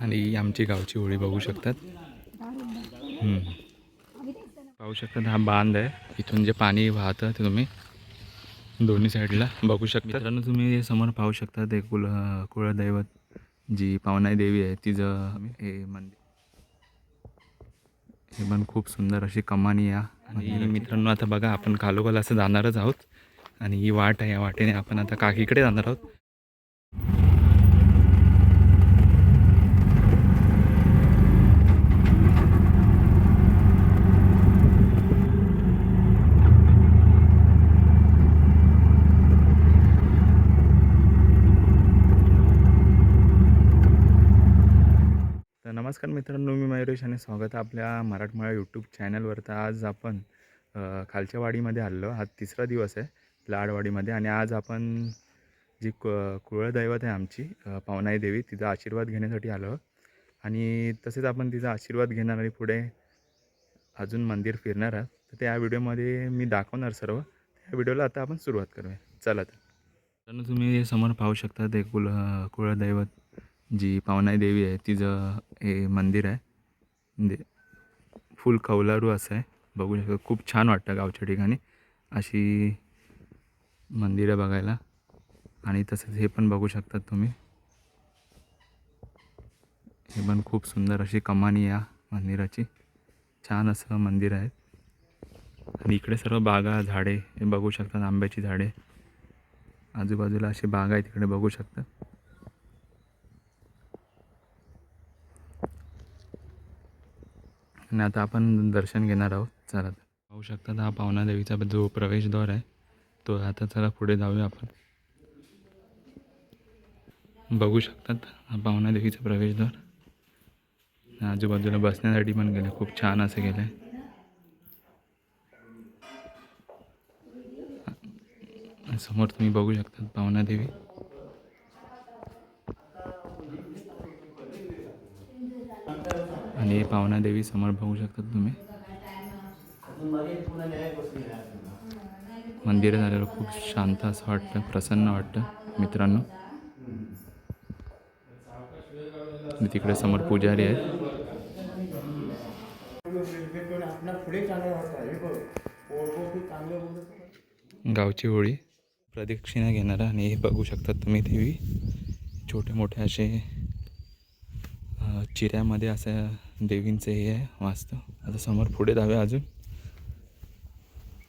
आणि आमची गावची होळी बघू शकतात. पाहू शकतात हा बांध आहे, इथून जे पाणी वाहतं ते तुम्ही दोन्ही साईडला बघू शकता. मित्रांनो तुम्ही समोर पाहू शकता ते कुळदैवत जी पावनाई देवी आहे तिचं हे मंदिर. हे पण खूप सुंदर अशी कमानी या. आणि मित्रांनो आता बघा आपण खालोखाल असं जाणारच आहोत आणि ही वाट आहे, या वाटेने आपण आता काकीकडे जाणार आहोत. तर नमस्कार मित्रांनो, मी मयुरेश आणि स्वागत आहे आपल्या मराठमोळा यूट्यूब चॅनलवर. तर आज आपण खालच्या वाडीमध्ये आलेलो. हा तिसरा दिवस आहे लाडवाडीमध्ये आणि आज आपण जी कुळदैवत आहे आमची पावनाई देवी, तिचा आशीर्वाद घेण्यासाठी आलो आणि तसेच आपण तिचा आशीर्वाद घेणार आणि पुढे अजून मंदिर फिरणार आहात. तर त्या व्हिडिओमध्ये मी दाखवणार सर्व. त्या व्हिडिओला आता आपण सुरुवात करूया. चला तर तुम्ही समोर पाहू शकता ते कुळदैवत जी पावनाई देवी आहे तिचं हे मंदिर आहे. फुल कौलारू असं आहे, बघू शकता. खूप छान वाटतं गावच्या ठिकाणी अशी मंदिरं बघायला. आणि तसंच हे पण बघू शकतात तुम्ही, हे पण खूप सुंदर अशी कमानी या मंदिराची. छान असं मंदिर आहे आणि इकडे सर्व बागा झाडे हे बघू शकतात, आंब्याची झाडे. आजूबाजूला अशी बागा आहे तिकडे बघू शकता. आणि आता आपण दर्शन घेणार आहोत. चला पाहू शकतात हा पावना देवीचा जो प्रवेशद्वार आहे तो. आता चला पुढे जाऊया आपण. बघू शकतात हा पावना देवीचा प्रवेशद्वार. आजूबाजूला बसण्यासाठी पण गेले, खूप छान असे गेले. समोर तुम्ही बघू शकता पावना देवी. आणि पावना देवी समोर बघू शकतात तुम्ही. मंदिर झालेलं खूप शांत असं वाटतं, प्रसन्न वाटतं मित्रांनो. तिकडे समोर पुजारी आहेत. गावची होळी प्रदक्षिणा घेणारा आणि हे बघू शकतात तुम्ही देवी. छोटे मोठे असे चिऱ्यामध्ये असं देवींचे हे आहे वास्तव. आता समोर पुढे जाऊया अजून.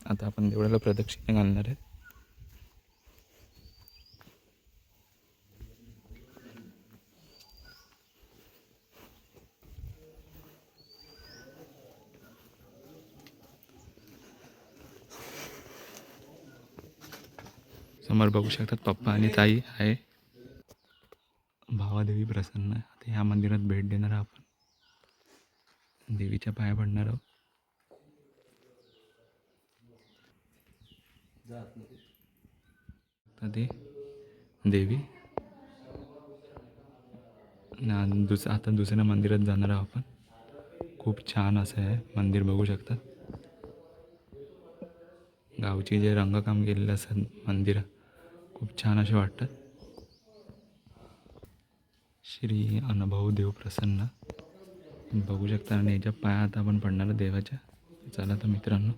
आता आपण देवळाला प्रदक्षिणा घालणार आहेत. समोर बघू शकतात पप्पा आणि ताई आहे. भावादेवी प्रसन्न. आता ह्या मंदिरात भेट देणार आपण, देवीच्या पाया पडणार आहोत. ते देवी आता दुसऱ्या मंदिरात जाणार आहोत आपण. खूप छान असं आहे मंदिर, बघू शकतात. गावची जे रंगकाम केलेलं असतात मंदिर खूप छान असे वाटतात. श्री अनुभव देव प्रसन्न बघू शकता. आणि याच्या पायात आपण पडणार देवाच्या. चला तर मित्रांनो,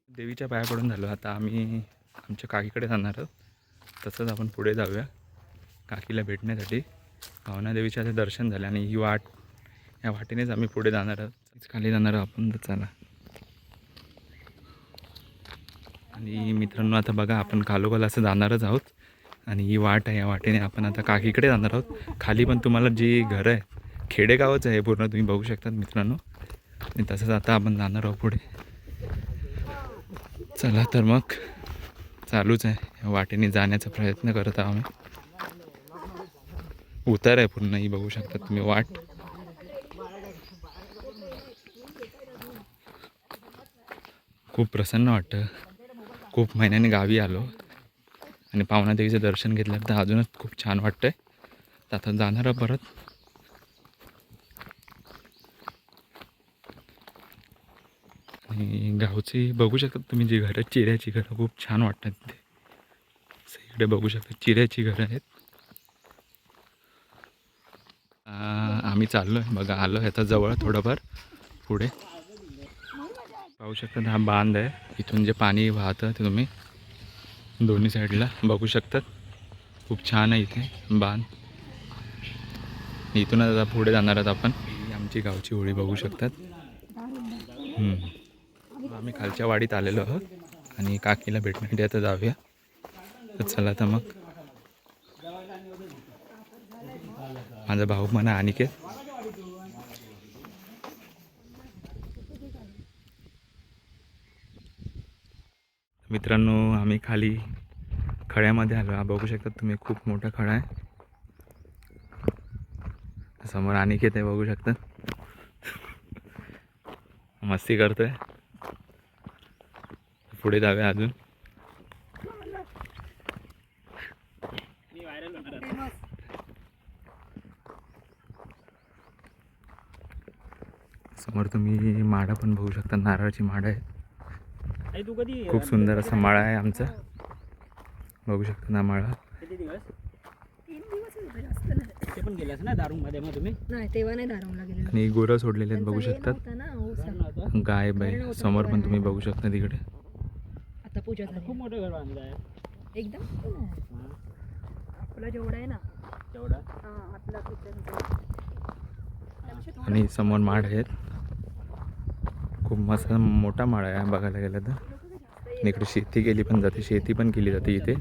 देवीच्या पाया पडून झालो. आता आम्ही आमच्या काकीकडे जाणार आहोत. तसंच आपण पुढे जाऊया काकीला भेटण्यासाठी. भावना देवीचे आता दर्शन झाले आणि ही वाट, या वाटेनेच आम्ही पुढे जाणार आहोत. खाली जाणार आहोत आपण. तर चला. आणि मित्रांनो आता बघा आपण खालोखाल असं जाणारच आहोत आणि ही वाट आहे, या वाटेने आपण आता काकीकडे जाणार आहोत. खाली पण तुम्हाला जी घरं आहे, खेडेगावच आहे पूर्ण, तुम्ही बघू शकतात मित्रांनो. आणि तसंच आता आपण जाणार आहोत पुढे. चला तर मग चालूच आहे, या वाटेने जाण्याचा प्रयत्न करत आहोत आम्ही. उतार आहे पूर्ण, ही बघू शकता तुम्ही वाट. खूप प्रसन्न वाटतं. खूप महिन्याने गावी आलो आणि पावना देवीचं दर्शन घेतलं तर अजूनच खूप छान वाटतंय. आता जाणार परत. आणि गावची बघू शकता तुम्ही जी घरं, चिऱ्याची घरं खूप छान वाटतात. ते इकडे बघू शकता चिऱ्याची घरं आहेत. आम्ही चाललो आहे बघा, आलो आहे आता जवळ थोडंफार पुढे. पाहू शकता हा बांध आहे, इथून जे पाणी वाहतं ते तुम्ही दोन्ही साईडला बघू शकतात. खूप छान आहे इथे बांध. इथूनच आता पुढे जाणार आहोत आपण. ही आमची गावची होळी बघू शकतात. आम्ही खालच्या वाडीत आलेलो आहोत आणि काकीला भेटण्यासाठी आता जाऊया. तर चला आता मग. माझा भाऊ म्हणा अनिकेत. मित्रांनो आम्ही खाली खड्यामध्ये आलो. हा बघू शकता तुम्ही, खूप मोठा खडा आहे. समोर अनिकेत आहे बघू शकता, मस्ती करतोय. पुढे जाऊया अजून. समोर तुम्ही माडा पण बघू शकता, नारळाची माडा आहे. खूप सुंदर असा माळा आहे आमचा, बघू शकता ना माळा. ते पण गेलास ना दारूमध्ये मग तुम्ही? नाही तेव्हा नाही दारूला गेलेलो. आणि गुरं सोडलेले आहेत बघू शकतात. गाय बाय समोर पण तुम्ही बघू शकता तिकडे. आता पूजा झाली. खूप मोठं घर बांधलं आहे. एकदम आपला जेवढा आहे ना तेवढा आपला आणि समोर माड आहेत. खूप मस्त मोठा माळा आहे बघायला गेलं तर. आणि इकडे शेती केली पण जाते, शेती पण केली जाते इथे.